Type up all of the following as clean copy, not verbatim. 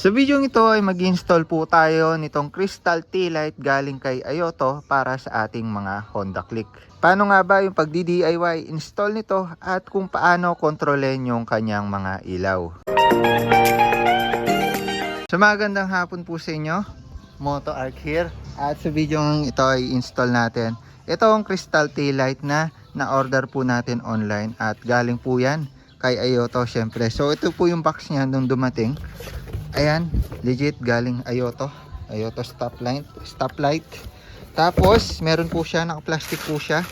Sa video ito ay mag-install po tayo nitong crystal taillight galing kay Ayoto para sa ating mga Honda Click. Paano nga ba yung pagdi-DIY install nito at kung paano kontrolin yung kanyang mga ilaw. So magandang hapon po sa inyo, Moto Arc here. At sa video ito ay install natin itong crystal taillight na na-order po natin online at galing po yan kay Ayoto syempre. So ito po yung box niya nung dumating. Ayan, legit galing Ayoto stoplight. Tapos meron po siya, naka-plastic po siya.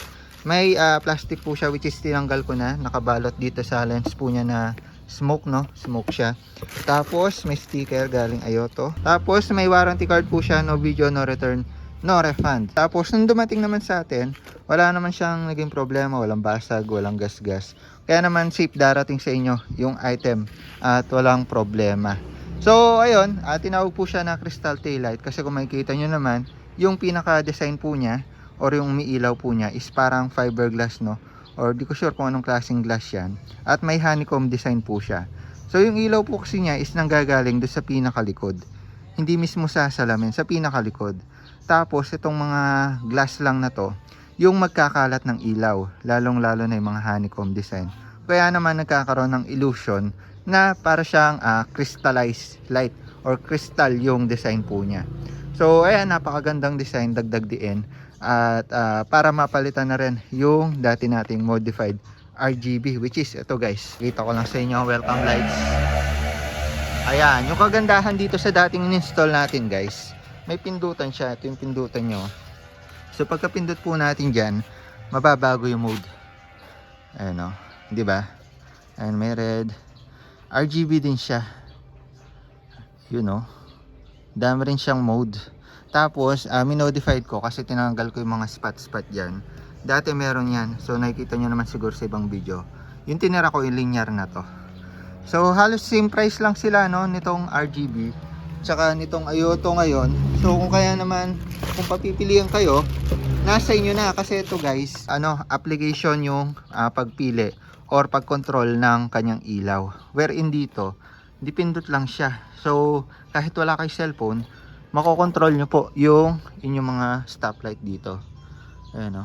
May plastic po siya which is tinanggal ko na, nakabalot dito sa lens po niya na smoke, no? Smoke siya. Tapos may sticker galing Ayoto. Tapos may warranty card po siya, no video, no return, no refund. Tapos nung dumating naman sa atin, wala naman siyang naging problema, walang basag, walang gas-gas. Kaya naman safe darating sa inyo yung item at walang problema. So ayun, tinawag po siya na crystal taillight kasi kung makikita nyo naman, yung pinaka-design po niya or yung umiilaw po niya is parang fiberglass, no? Or di ko sure kung anong klaseng glass yan. At may honeycomb design po siya. So yung ilaw po kasi niya is nanggagaling doon sa pinakalikod. Hindi mismo sa salamin, sa pinakalikod. Tapos itong mga glass lang na to, yung magkakalat ng ilaw, lalong-lalo na yung mga honeycomb design. Kaya naman nagkakaroon ng illusion na para siyang crystallized light or crystal yung design po niya. So ayan, napakagandang design, dagdag diin. At para mapalitan na rin yung dati nating modified RGB, which is ito guys, kita ko lang sa inyo, welcome lights. Ayan, yung kagandahan dito sa dating in-install natin guys, may pindutan siya. Ito yung pindutan nyo. So pagka pindot po natin dyan, mababago yung mode. Ayan o, diba? Ayan, may red, RGB din siya. You know, dami rin siyang mode. Tapos minodified ko kasi tinanggal ko yung mga spot dyan. Dati meron yan, so nakikita nyo naman siguro sa ibang video. Yung tinira ko yung linear na to. So halos same price lang sila, no, nitong RGB tsaka nitong Ayoto ngayon. So kung kaya naman, kung papipilian kayo, nasa inyo na. Kasi ito guys, application yung pagpili or pag-control ng kanyang ilaw. Wherein dito, dipindot lang siya. So, kahit wala kay cellphone, makokontrol nyo po yung inyong mga stoplight dito. Ayan o.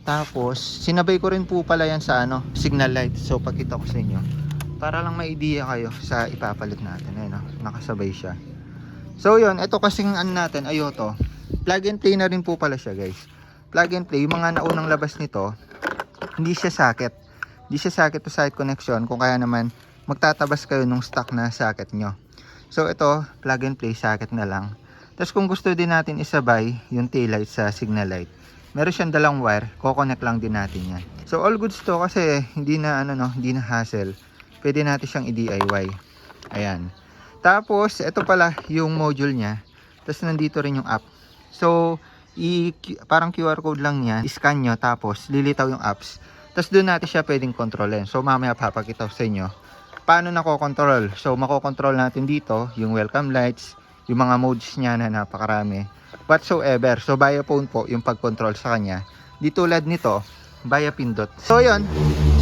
Tapos, sinabay ko rin po pala yan sa signal light. So, pakita ko sa inyo. Para lang may idea kayo sa ipapalit natin. Ayan o, nakasabay siya. So, yun. Ito kasing natin, Ayoto. Plug and play na rin po pala siya guys. Plug and play. Yung mga naunang labas nito, hindi siya socket. Hindi siya socket to side connection, kung kaya naman magtatabas kayo nung stock na socket nyo. So ito, plug and play socket na lang. Tapos kung gusto din natin isabay yung tail light sa signal light, meron siyang dalang wire, ko-connect lang din natin yan. So all goods to kasi hindi na hindi na hassle. Pwede natin siyang i-DIY. Ayan. Tapos ito pala yung module niya. Tapos nandito rin yung app. So parang QR code lang niya, i-scan nyo tapos lilitaw yung apps. Tapos doon natin siya pwedeng kontrolin. So mamaya papakita ko sa inyo paano nako-control. So mako-control natin dito yung welcome lights, yung mga modes niya na napakarami, whatsoever. So via phone po yung pag-control sa kanya. Di tulad nito, via pindot. So yun,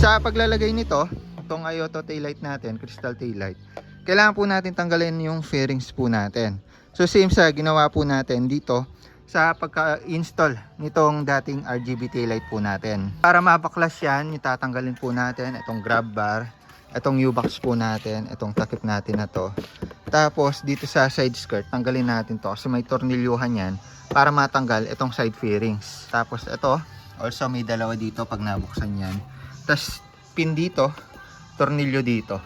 sa paglalagay nito, itong Ayoto taillight natin, crystal taillight, kailangan po natin tanggalin yung fairings po natin. So same sa ginawa po natin dito sa pagka-install nitong dating RGB taillight po natin. Para mabaklas yan, itatanggalin po natin itong grab bar, itong U-box po natin, itong takip natin na to. Tapos dito sa side skirt, tanggalin natin to kasi may tornilyuhan yan para matanggal itong side fairings. Tapos ito, also may dalawa dito pag nabuksan yan. Tapos pin dito, tornilyo dito.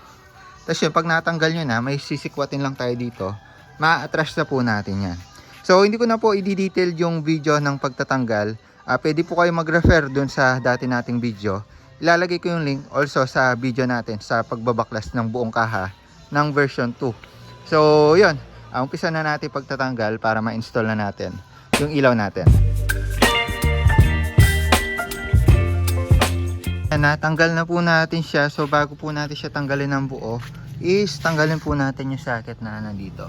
Tapos yun, pag natanggal nyo na, may sisikwatin lang tayo dito, ma-attract na po natin yan. So hindi ko na po i-detail yung video ng pagtatanggal. Pwede po kayo mag-refer dun sa dati nating video. Ilalagay ko yung link also sa video natin sa pagbabaklas ng buong kaha ng version 2. So yun, umpisa na natin pagtatanggal para ma-install na natin yung ilaw natin. Natanggal na po natin siya. So bago po natin siya tanggalin ng buo, is tanggalin po natin yung socket na nandito.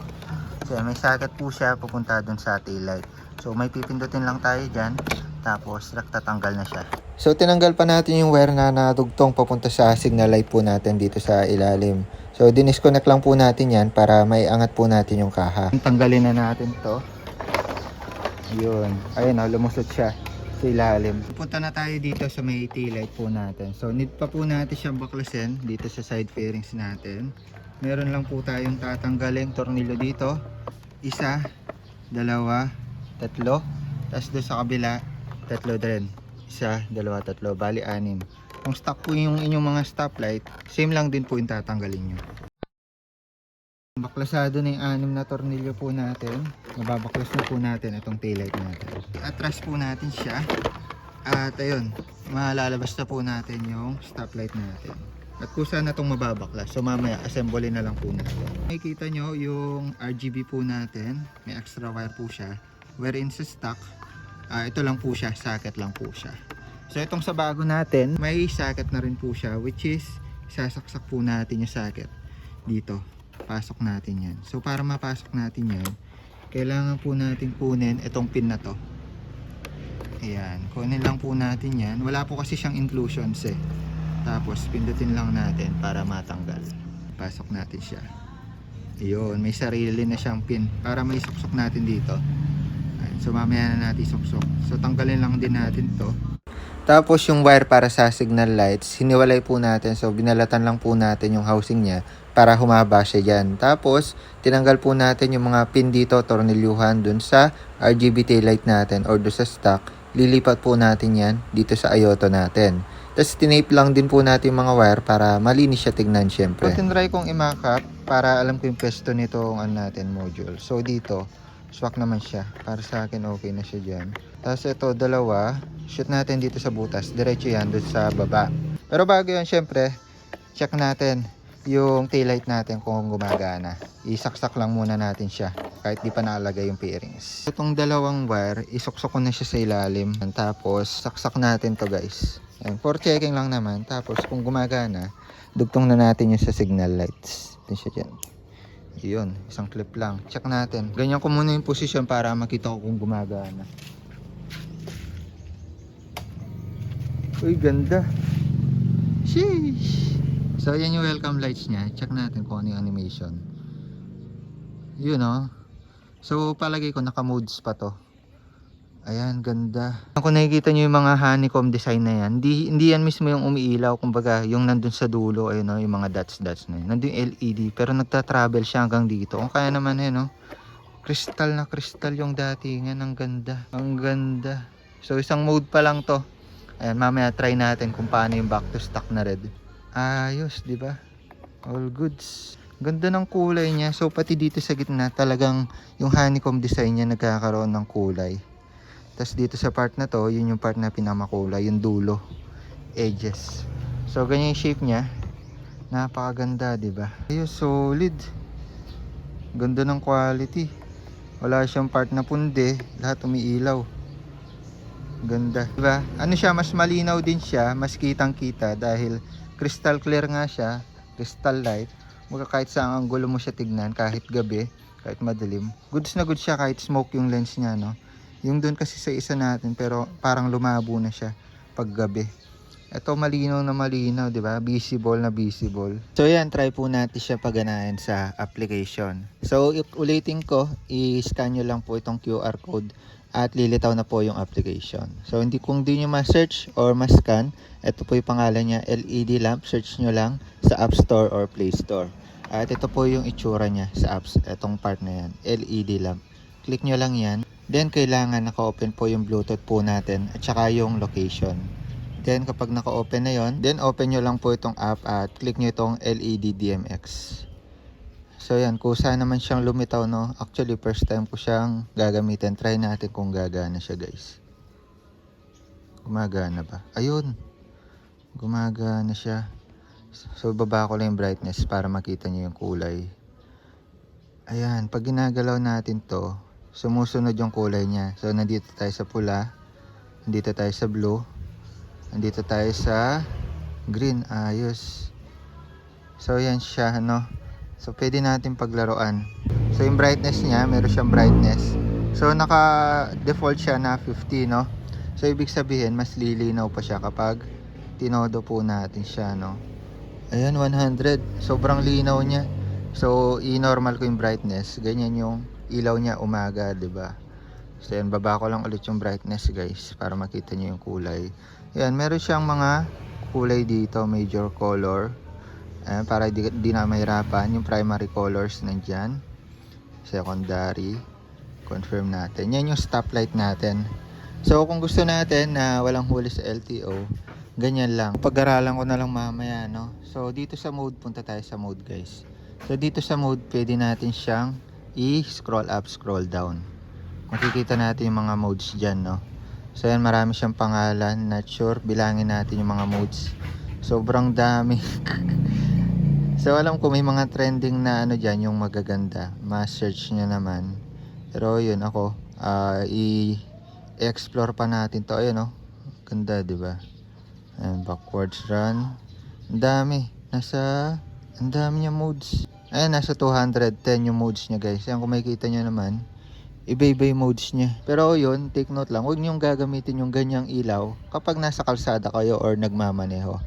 So may socket po siya pupunta dun sa tail light. So may pipindutin lang tayo dyan, tapos tatanggal na siya. So tinanggal pa natin yung wire na nadugtong papunta sa signal light po natin dito sa ilalim. So So, dinisconnect lang po natin yan para may angat po natin yung kaha. Tanggalin na natin to. Yun. Ayun o, lumusot siya sa ilalim. Punta na tayo dito sa may taillight po natin. So, need pa po natin siyang baklasin dito sa side fairings natin. Meron lang po tayong tatanggalin tornilyo dito. Isa, dalawa, tatlo. Tapos doon sa kabila, tatlo din. Isa, dalawa, tatlo. Bali, 6. Kung stock po yung inyong mga stoplight, same lang din po yung tatanggalin nyo. Baklasado na yung 6 na tornilyo po natin. Mababaklas na po natin itong taillight natin. Atras po natin siya. At ayun, malalabas na po natin yung stoplight natin. At kusa na itong mababaklas. So mamaya, assemble na lang po natin. Makikita nyo yung RGB po natin. May extra wire po siya. Wherein sa stock, ito lang po siya. Socket lang po siya. So itong sa bago natin, may socket na rin po siya, which is sasaksak po natin yung socket dito. Pasok natin yan. So para mapasok natin yan, kailangan po natin kunin itong pin na to. Ayan, kunin lang po natin yan. Wala po kasi siyang inclusions eh. Tapos pindutin lang natin para matanggal. Pasok natin siya. Ayun, may sarili na siyang pin para may suksok natin dito. Ayan, so mamaya na natin suksok. So tanggalin lang din natin to. Tapos yung wire para sa signal lights, hiniwalay po natin. So binalatan lang po natin yung housing niya para humaba siya dyan. Tapos tinanggal po natin yung mga pin dito, tornilyuhan dun sa RGB taillight natin or dun sa stock. Lilipat po natin yan dito sa Ayoto natin. Tapos tinape lang din po natin yung mga wire para malinis siya tignan syempre. So tinry kong imakap para alam ko yung pwesto nitong natin module. So dito, swak naman siya. Para sa akin okay na siya dyan. Tapos ito, dalawa. Shoot natin dito sa butas. Diretso yan doon sa baba. Pero bago yan, syempre, check natin yung taillight natin kung gumagana. Isaksak lang muna natin siya kahit di pa nalagay yung pairings. Itong dalawang wire, isuksok ko na siya sa ilalim. Tapos, saksak natin to guys. And for checking lang naman. Tapos, kung gumagana, dugtong na natin yung sa signal lights. Ito siya dyan. Yun, isang clip lang. Check natin. Ganyan ko muna yung position para makita ko kung gumagana. Uy, ganda. Sheesh. So, yan yung welcome lights niya. Check natin kung ano yung animation. Yun, oh. So, palagay ko naka-modes pa to. Ayan, ganda. Kung nakikita nyo yung mga honeycomb design na yan, hindi yan mismo yung umiilaw. Kumbaga, yung nandun sa dulo, ayun, no, yung mga dots na yun. Nandun yung LED, pero nagta-travel siya hanggang dito. Kung kaya naman yun, no. Crystal na crystal yung datingan. Ang ganda. Ang ganda. So, isang mode pa lang to. Ayan, mamaya try natin kung paano yung back to stock na red. Ayos, di ba? All goods. Ganda ng kulay niya. So pati dito sa gitna, talagang yung honeycomb design niya nagkakaroon ng kulay. Tapos dito sa part na to, yun yung part na pinamakulay, yung dulo, edges. So ganyan yung shape niya. Napakaganda, di ba? Ayos, solid. Ganda ng quality. Wala siyang part na pundi, lahat umiilaw. Ganda, diba? Ano siya, mas malinaw din siya, mas kitang-kita dahil crystal clear nga siya, crystal light. Maka kahit sa anggulo mo siya tignan, kahit gabi, kahit madilim. Goods na goods siya kahit smoke yung lens niya, no? Yung doon kasi sa isa natin, pero parang lumabo na siya pag gabi. Ito malinaw na malinaw, diba? Visible na visible. So yan, try po natin siya pagganahin sa application. So ulitin ko, i-scan nyo lang po itong QR code at lilitaw na po yung application. So kung di nyo ma-search or ma-scan, ito po yung pangalan niya, LED lamp. Search nyo lang sa App Store or Play Store. At ito po yung itsura niya sa apps, itong part na yan, LED lamp. Click nyo lang yan. Then kailangan naka-open po yung Bluetooth po natin at saka yung location. Then kapag naka-open na yon, then open nyo lang po itong app at click nyo itong LED DMX. So yan, kusa naman siyang lumitaw, no? Actually, first time ko siyang gagamitin. Try natin kung gagana siya, guys. Gumagana ba? Ayun. Gumagana siya. So, baba ko lang yung brightness para makita niyo yung kulay. Ayan, pag ginagalaw natin to, sumusunod yung kulay niya. So, nandito tayo sa pula. Nandito tayo sa blue. Nandito tayo sa green. Ayos. So, yan siya, no? So, pwede natin paglaruan. So, yung brightness niya, meron siyang brightness. So, naka-default siya na 50, no? So, ibig sabihin, mas lilinaw pa siya kapag tinodo po natin siya, no? Ayan, 100. Sobrang linaw niya. So, i-normal ko yung brightness. Ganyan yung ilaw niya umaga, 'di ba? So, yan, baba ko lang ulit yung brightness, guys, para makita niyo yung kulay. Ayan, meron siyang mga kulay dito, major color. Ayan, para di na mahirapan. Yung primary colors nandyan. Secondary. Confirm natin. Yan yung stoplight natin. So, kung gusto natin na walang huli sa LTO, ganyan lang. Pag-aralan ko na lang mamaya, no? So, dito sa mode, punta tayo sa mode, guys. So, dito sa mode, pwede natin siyang i-scroll up, scroll down. Makikita natin yung mga modes dyan, no? So, yan, marami siyang pangalan. Not sure, bilangin natin yung mga modes. Sobrang dami. So, alam ko may mga trending na ano dyan, yung magaganda. Ma-search nyo naman. Pero, yun, ako, i-explore pa natin to. Ayun, no? Ganda, di ba? Ayan, backwards run. Ang dami. Ang dami niya modes. Ayan, nasa 210 yung modes niya, guys. Ayan, kung makikita nyo naman, iba-iba yung modes niya. Pero yun, take note lang, huwag niyong gagamitin yung ganyang ilaw kapag nasa kalsada kayo or nagmamaneho.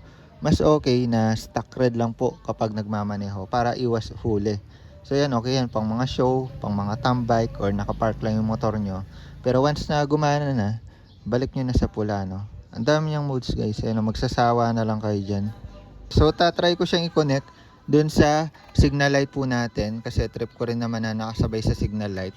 Mas okay na stock red lang po kapag nagmamaneho para iwas huli. So yan, okay yan, pang mga show, pang mga tambike, or nakapark lang yung motor nyo. Pero once na gumana na, balik nyo na sa pula, no? Ang dami niyang modes, guys. Ayan, magsasawa na lang kayo dyan. So, tatry ko siyang i-connect dun sa signal light po natin kasi trip ko rin naman na nakasabay sa signal light.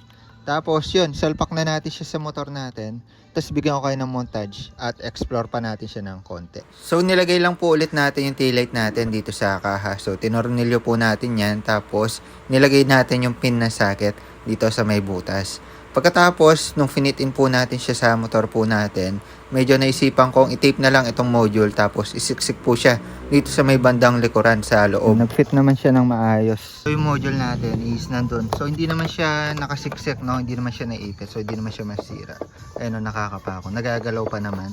Tapos yun, salpak na natin siya sa motor natin. Tapos bigyan ko kayo ng montage at explore pa natin siya ng konti. So nilagay lang po ulit natin yung taillight natin dito sa kaha. So tinornilyo po natin yan. Tapos nilagay natin yung pin na socket dito sa may butas. Pagkatapos, nung finit-in po natin siya sa motor po natin, medyo naisipan kong i-tape na lang itong module tapos isiksik po siya dito sa may bandang likuran sa loob. Nag-fit naman siya ng maayos. So yung module natin is nandun. So hindi naman siya nakasiksik, no? Hindi naman siya naipit. So hindi naman siya masira. Ayun, no, nakakapako. Nagagalaw pa naman.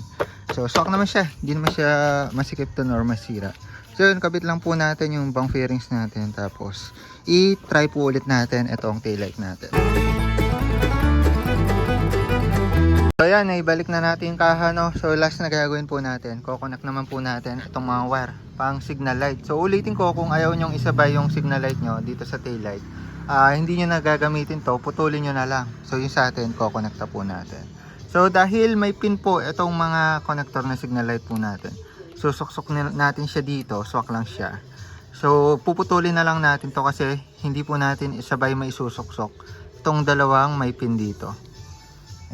So swak naman siya. Hindi naman siya masikip to nor masira. So yun, kabit lang po natin yung bang fairings natin. Tapos i-try po ulit natin itong taillight natin. So yan, ibalik na natin yung kaha, no? So last na gagawin po natin, kukonek naman po natin itong mga wire pang signal light. So ulitin ko, kung ayaw nyong isabay yung signal light nyo dito sa tail light, hindi nyo na gagamitin to, putulin nyo na lang. So yung sa atin, kukonekta po natin. So dahil may pin po itong mga connector na signal light po natin, susuksok natin siya dito, swak lang siya. So puputulin na lang natin to kasi hindi po natin isabay may susuksok itong dalawang may pin dito.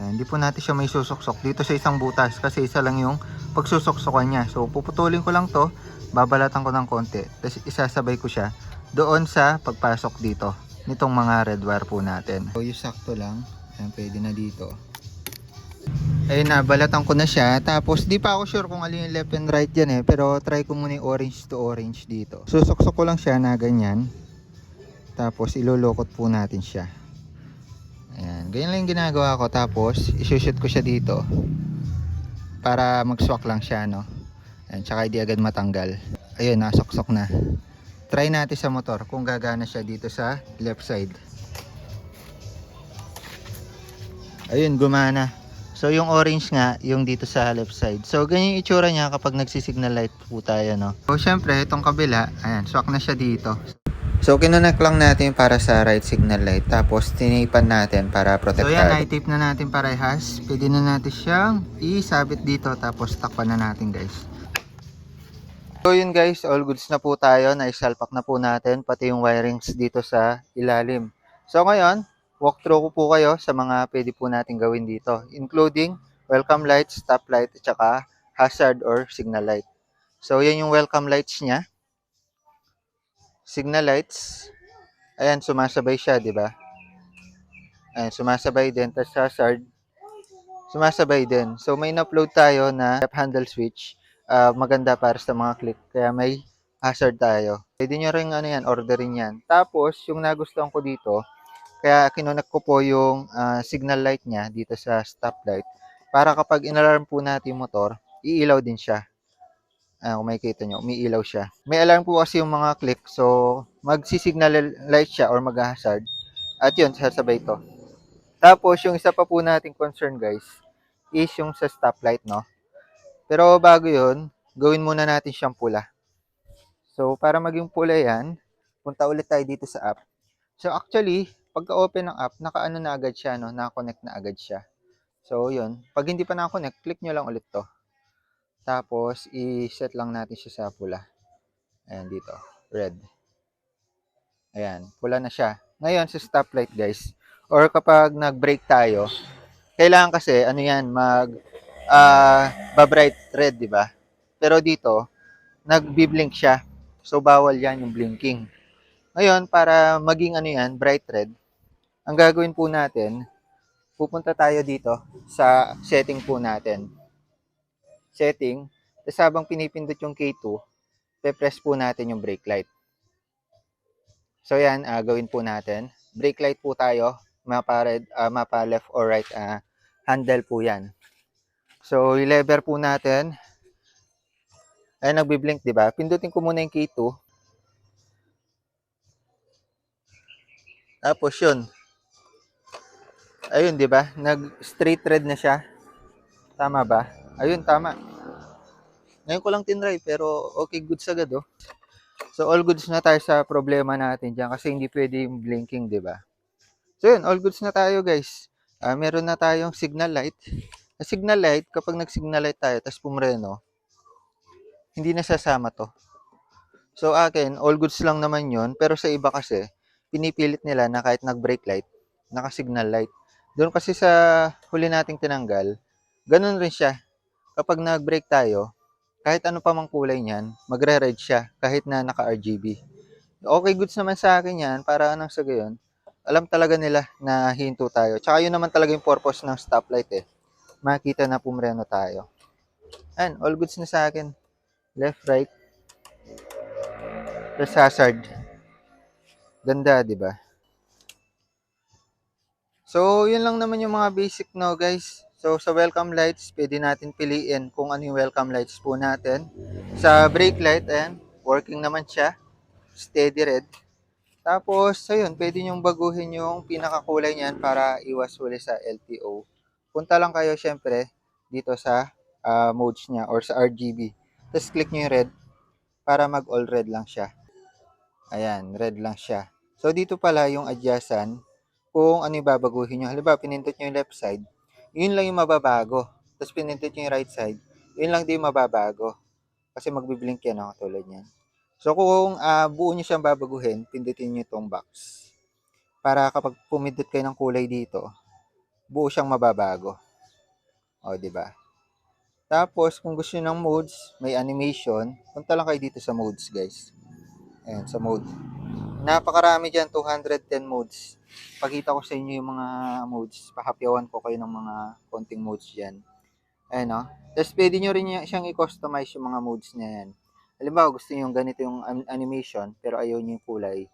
Ayan, hindi po natin siya may susuksok dito sa isang butas kasi isa lang yung pagsusuksokan niya. So puputulin ko lang to, babalatan ko ng konti, tapos isasabay ko siya doon sa pagpasok dito nitong mga red wire po natin. So yung sakto lang, ayan, pwede na dito. Ayun na, balatan ko na siya. Tapos di pa ako sure kung alin yung left and right dyan pero try ko muna yung orange to orange dito. Susuksok ko lang siya na ganyan. Tapos ilulukot po natin siya. Ayan, ganyan lang yung ginagawa ko. Tapos isushoot ko siya dito para mag-swak lang siya, no? Ayan, tsaka hindi agad matanggal. Ayun, nasuksok na. Try natin sa motor kung gagana siya dito sa left side. Ayun, gumana. So yung orange nga, yung dito sa left side. So ganyan yung itsura niya kapag nagsisignal light po tayo, no? So syempre, itong kabila, ayan, swak na siya dito. So kinonek lang natin para sa right signal light. Tapos tinipan natin para protektado. So yan, i-tape na natin parehas. Pwede na natin siyang isabit dito. Tapos takpan na natin, guys. So yun, guys, all goods na po tayo. Naisalpak na po natin pati yung wirings dito sa ilalim. So ngayon, walkthrough ko po kayo sa mga pwede po natin gawin dito, including welcome light, stop light, at saka hazard or signal light. So yan yung welcome lights niya. Signal lights, ayan, sumasabay siya, di ba? Ayan, sumasabay din. Tapos hazard, sumasabay din. So may in-upload tayo na left handle switch, maganda para sa mga click, kaya may hazard tayo. Pwede nyo rin ano yan, orderin yan. Tapos yung nagustuhan ko dito, kaya kinonek ko po yung signal light niya dito sa stop light para kapag inalarm po natin yung motor, iilaw din siya. Kung makikita nyo, umiilaw siya. May alarm po kasi yung mga click, so magsisignal light siya or mag-hazard. At yun, sasabay to. Tapos, yung isa pa po nating concern, guys, is yung sa stoplight, no? Pero bago yun, gawin muna natin siyang pula. So, para maging pula yan, punta ulit tayo dito sa app. So, actually, pagka-open ng app, naka-ano na agad siya, no? Naka-connect na agad siya. So, yun. Pag hindi pa naka-connect, click nyo lang ulit to. Tapos, i-set lang natin siya sa pula. Ayan, dito. Red. Ayan, pula na siya. Ngayon, sa stoplight, guys, or kapag nag-brake tayo, kailangan kasi, ano yan, ba-bright red, di ba? Pero dito, nagbi-blink siya. So, bawal yan yung blinking. Ngayon, para maging ano yan, bright red, ang gagawin po natin, pupunta tayo dito sa setting po natin. Setting, tapos habang pinipindot yung K2, pe-press po natin yung brake light. So yan, gawin po natin. Brake light po tayo, mapa left or right handle po yan. So, i-lever po natin. Ay, nagbi-blink, di ba? Pindutin ko muna yung K2. Tapos yun. Ayun, di ba? Nag-straight red na siya. Tama ba? Ayun, tama. Ngayon ko lang tinry, pero okay, goods agad, oh. So, all goods na tayo sa problema natin dyan kasi hindi pwede yung blinking, di ba? So, yun, all goods na tayo, guys. Meron na tayong signal light. Signal light, kapag nag-signal light tayo, tapos pumreno, hindi na sasama to. So, akin, all goods lang naman yon. Pero sa iba kasi, pinipilit nila na kahit nag-brake light, naka-signal light. Doon kasi sa huli nating tinanggal, ganun rin siya. Kapag nag-brake tayo, kahit ano pa mang kulay niyan, magre-red siya kahit na naka-RGB. Okay, goods naman sa akin yan para nang sa gayon, alam talaga nila na hinto tayo. Tsaka yun naman talaga yung purpose ng stoplight eh. Makita na pumreno tayo. And all goods na sa akin. Left, right. Plus hazard. Ganda, di ba? So, yun lang naman yung mga basic no, guys. So, sa welcome lights, pwede natin piliin kung ano yung welcome lights po natin. Sa brake light, ayan, working naman siya. Steady red. Tapos, ayun, pwede nyong baguhin yung pinakakulay niyan para iwas huli sa LTO. Punta lang kayo, syempre, dito sa modes niya or sa RGB. Tapos, click nyo yung red para mag-all red lang siya. Ayan, red lang siya. So, dito pala yung adjustan kung ano yung babaguhin nyo. Halimbawa, pinindot nyo yung left side, yun lang yung mababago. Tapos pinindot nyo yung right side, yun lang din yung mababago. Kasi magbiblink yan, katulad yan. So kung buo nyo siyang babaguhin, pindutin nyo itong box. Para kapag pumindot kayo ng kulay dito, buo siyang mababago. O, di ba? Tapos, kung gusto nyo ng modes, may animation, punta lang kayo dito sa modes, guys. Ayan, sa mode. Napakarami dyan, 210 modes. Pakita ko sa inyo yung mga modes. Pahapyawan ko kayo ng mga konting modes dyan. Ayan o. Tapos pwede nyo rin siyang i-customize yung mga modes niya yan. Halimbawa, gusto nyo yung ganito yung animation, pero ayaw nyo yung kulay.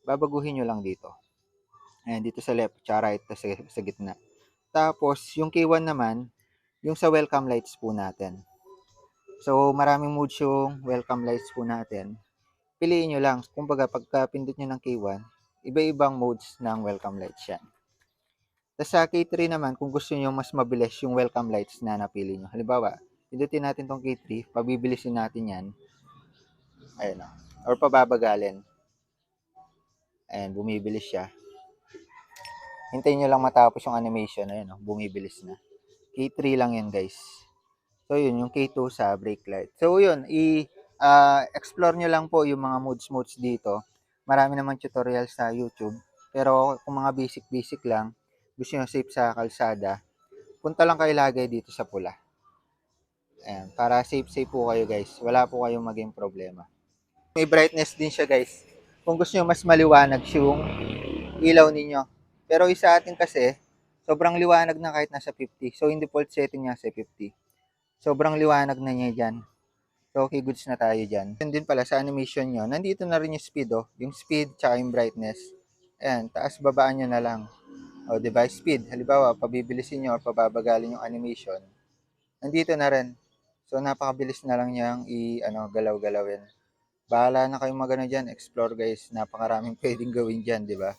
Babaguhin nyo lang dito. Ayan, dito sa left, tsaka right, sa gitna. Tapos, yung K1 naman, yung sa welcome lights po natin. So, maraming modes yung welcome lights po natin. Piliin nyo lang. Kumbaga, pagka pindot nyo ng K1, iba-ibang modes ng welcome lights yan. Tapos sa K3 naman, kung gusto nyo mas mabilis yung welcome lights na napili nyo. Halimbawa, pindutin natin tong K3, pabibilisin natin yan. Ayan o. Or pababagalin. Ayan, bumibilis siya. Hintayin nyo lang matapos yung animation. Ayan o, bumibilis na. K3 lang yan, guys. So, yun, yung K2 sa brake light. So, yun, explore nyo lang po yung mga modes dito. Marami naman tutorials sa YouTube. Pero kung mga basic lang, gusto nyo safe sa kalsada, punta lang kayo lagay dito sa pula. Ayan, para safe po kayo, guys. Wala po kayong maging problema. May brightness din siya, guys. Kung gusto nyo mas maliwanag yung ilaw ninyo. Pero isa atin kasi, sobrang liwanag na kahit nasa 50. So, yung default setting niya sa 50. Sobrang liwanag na niya dyan. So, okay, goods na tayo dyan. Yun din pala sa animation nyo, nandito na rin yung speed, oh. Yung speed, tsaka yung brightness. Ayan, taas babaan nyo na lang. O, diba? Speed. Halimbawa, pabibilisin nyo o pababagalin yung animation. Nandito na rin. So, napakabilis na lang niyang galaw-galawin. Bahala na kayong magano dyan. Explore, guys. Napakaraming pwedeng gawin dyan, diba?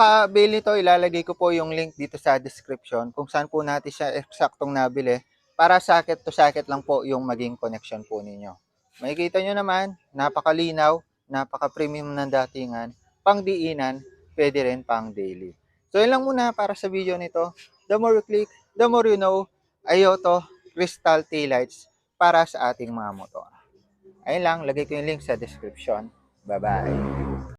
napaka-bail nito, ilalagay ko po yung link dito sa description kung saan po natin siya eksaktong nabili para socket to socket lang po yung maging connection po ninyo. Makikita nyo naman, napakalinaw, napaka-premium ng datingan, pang diinan, pwede rin pang daily. So yun lang muna para sa video nito. The more you click, the more you know, Ayoto Crystal Taillights para sa ating mga motor. Ayun lang, lagay ko yung link sa description. Bye-bye.